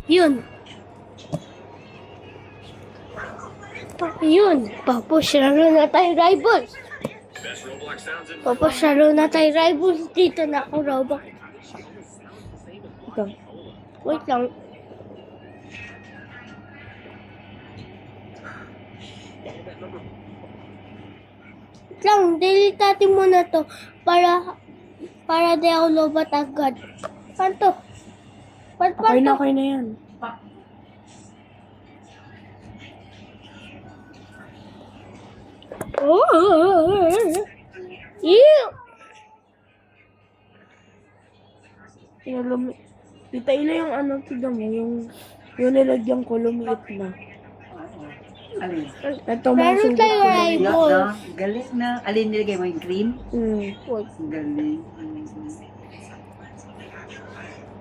Yun. Yun. Tapos laro na tayo rivals. Tapos laro na tayo rivals. Dito na ako Roblox. Ito. Wait lang. Wait lang. Delete natin muna to. Para di ako lobat agad. Paano to? Okay na yan. Oh! Ew! Pitay na yung ano, tignan mo, yung nilagyan ko, lumiit na. Alin? Ito, mga Meron sugat tayo ko na. ay- Yuck, no? Galing na. Alin nilagay mo yung green? Wait. Galing.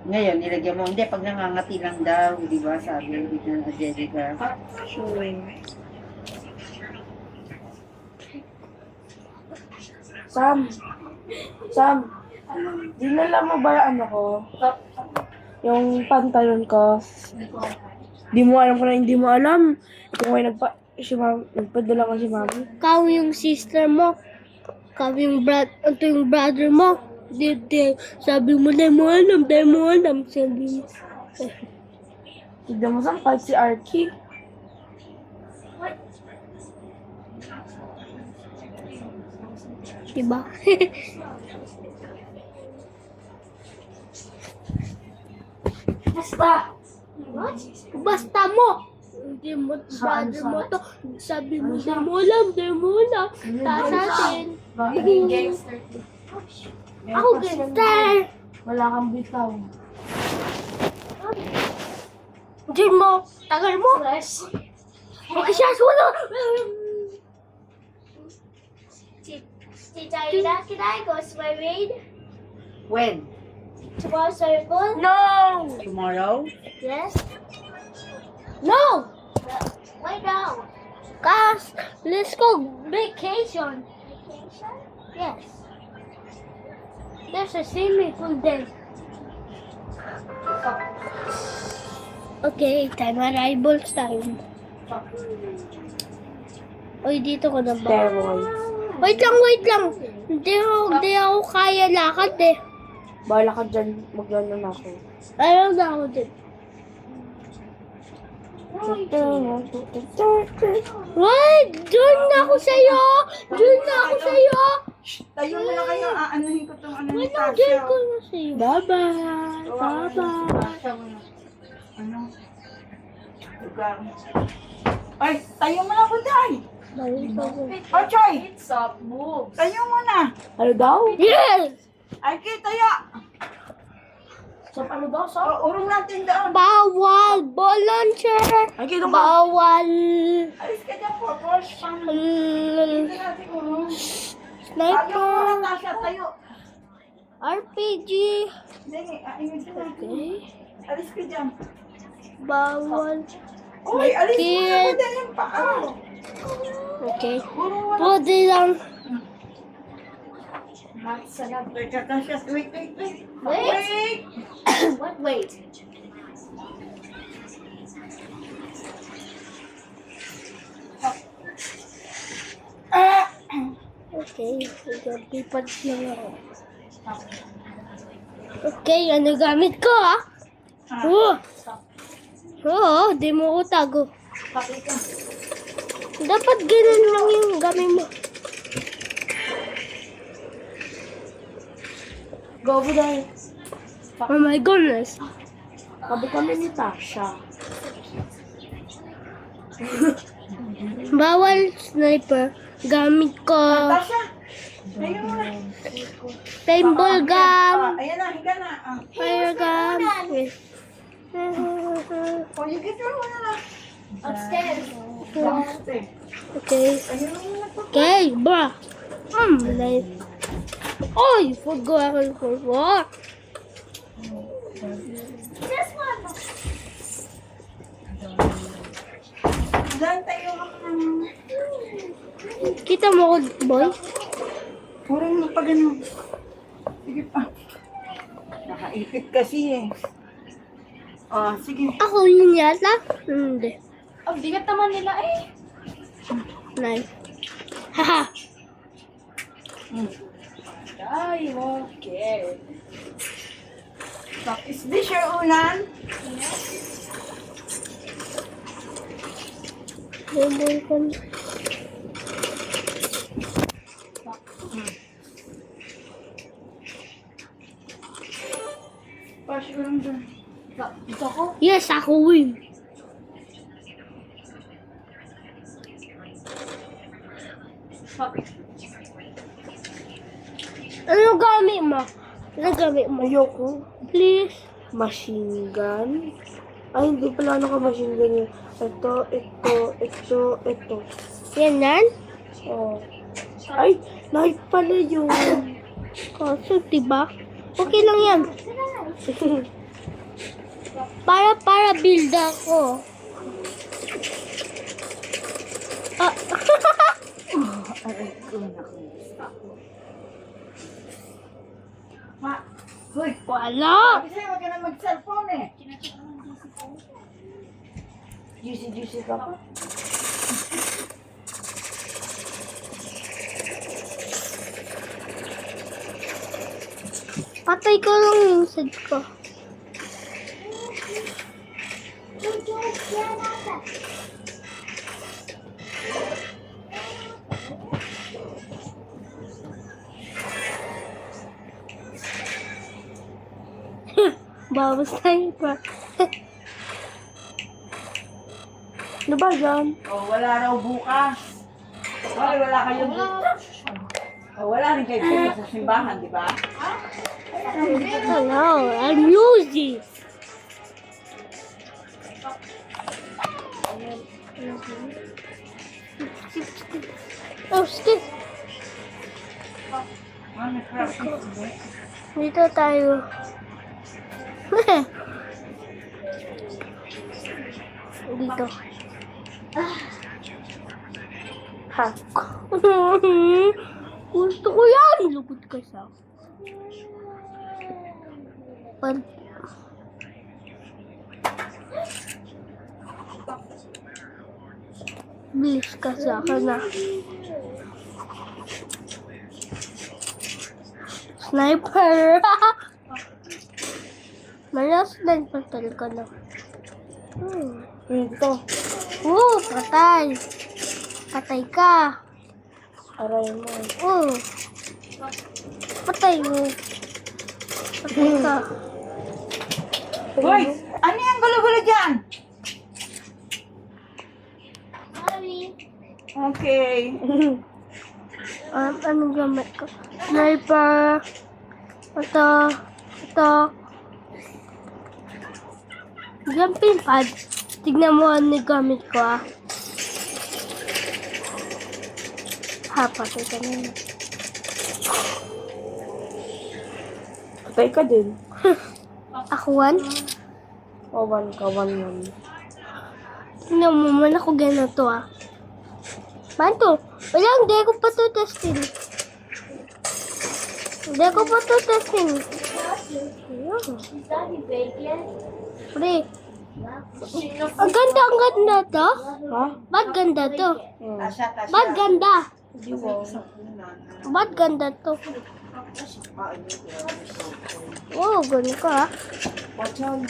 Ngayon, nilagyan mo. Hindi, pag nangangati lang daw, di ba? Sabi, di na Angelica. Sam, dinala mo ba yung ano ko? Yung pantalon ko? Di mo alam kung hindi mo alam. Kung may nagpadala ko si mami. Ikaw yung sister mo. Ikaw yung ito yung brother mo. Sabi mo, di mo alam. Sabi mo. Tignan mo Sam, kahit si Archie. Diba? Basta! Basta mo! Hindi mo, brother mo to. Sabi mo, di mo alam. Taas natin. Ako gangster! Wala kang bitaw. Diyan mo, tagal mo. Okay siya, sulo! Tita Ida, can I go swimming? When? Tomorrow swimming pool? No! Tomorrow? Yes. No! Why now? Cause, let's go vacation. Vacation? Yes. There's a swimming pool there. Okay, time arrivals time. Uy, dito ko na ba? Steroids. Wait lang. Hindi ako kaya lakad eh. Bahala ka dyan, maglalan ako. Ayaw na ako din. Wait! Doon na ako sa'yo! Tayo mo na kayo. Aanuhin ko itong ano ni Doon Tasha. ko na sa'yo. Bye-bye. Ano? Lugar. Ay, tayo mo na po, Day. Oh, Choy. Stop, move. Tayo mo na. Ano daw? Yes! Ay, kay, tayo. Ano daw, Sam? Urong natin doon. Bawal! Ball launcher! Ay, kaya Bawal! Alis ka dyan po, boss. Hindi natin urong. Tayo mo na, Sniper! Tasha. Tayo. RPG! Hindi, ayun siya natin. Okay. Alis ka dyan. Bawal. Uy, alis mo na Kid. po dyan yung paa. Okay. Urong mo na. Pwede lang. Teka, Tasha. Wait. Wait. What? Wait. Okay. Lipat lang ako. Okay, ano gamit ko ah? Oo, di mo utago. Dapat ganun lang yung gamit mo. Go over there. Oh my goodness. Sabi kami ni Tasha. Bawal sniper. Gamit ko. Tasha. Tayo mo na. Paintball gun. Ayan na, higa na. Fire gun. Yes. O, you get your one na. Upstairs. Okay. Okay, bra. Life. Oy, forgot for what? This one. Diyan tayo ako ng... Kita mo ko, boy? Purong mo pa ganun. Sige pa. Nakaipit kasi eh. Oh, sige. Ako yun yata? Hindi. Ang bigat naman nila eh. Nice. Haha. Ay, okay. Is this your unan? Bumbuin ko na. Pass unan dyan. Ito ko. Yes, ako win. Ano gamit mo? Ano gamit mo? Ayoko. Please. Machine gun. Ay, hindi pala naka-machine gun yun. Ito. Yan yan? Oh. Ay, knife pala yun. Kaso, diba? Okay lang yan. Para build ako. Ah. Ma, hoy. Wala. Kasi huwag ka na mag-cellphone eh. Juicy ka pa. Patay ko lang yung sad ko. Bawas tayo pa. Ano ba yan? Oh, wala raw bukas. Ay, wala kayong bukas. Oh, wala rin kayo sa simbahan, di ba? Hello, I'm losing. Oh, stick. Ano, crap. Dito tayo. Dito. Ha? Gusto ko yan. Lugod ka sa. Bilis ka sa akin na. Sniper! Mala sniper talaga na. Ito. Patay. Patay ka. Aray mo. Patay mo. Patay ka. Hoy, ano yung gulo-gulo dyan? Okay. Anong gamit ko? Sniper. Ito. Jumping pad. Tignan mo ano yung gamit ko patay ka na yun. Patay ka din. Ako one? O, one ka, one. Tignan mo man ako ganito Banto. Wala, hindi ko pa to testing. Daddy bacon. Pre. Ang ganda to. Ha? Ba't ganda to? Tasya. Ba't ganda? Di ba? Ba't ganda to? Wow, ganun ka Watch out.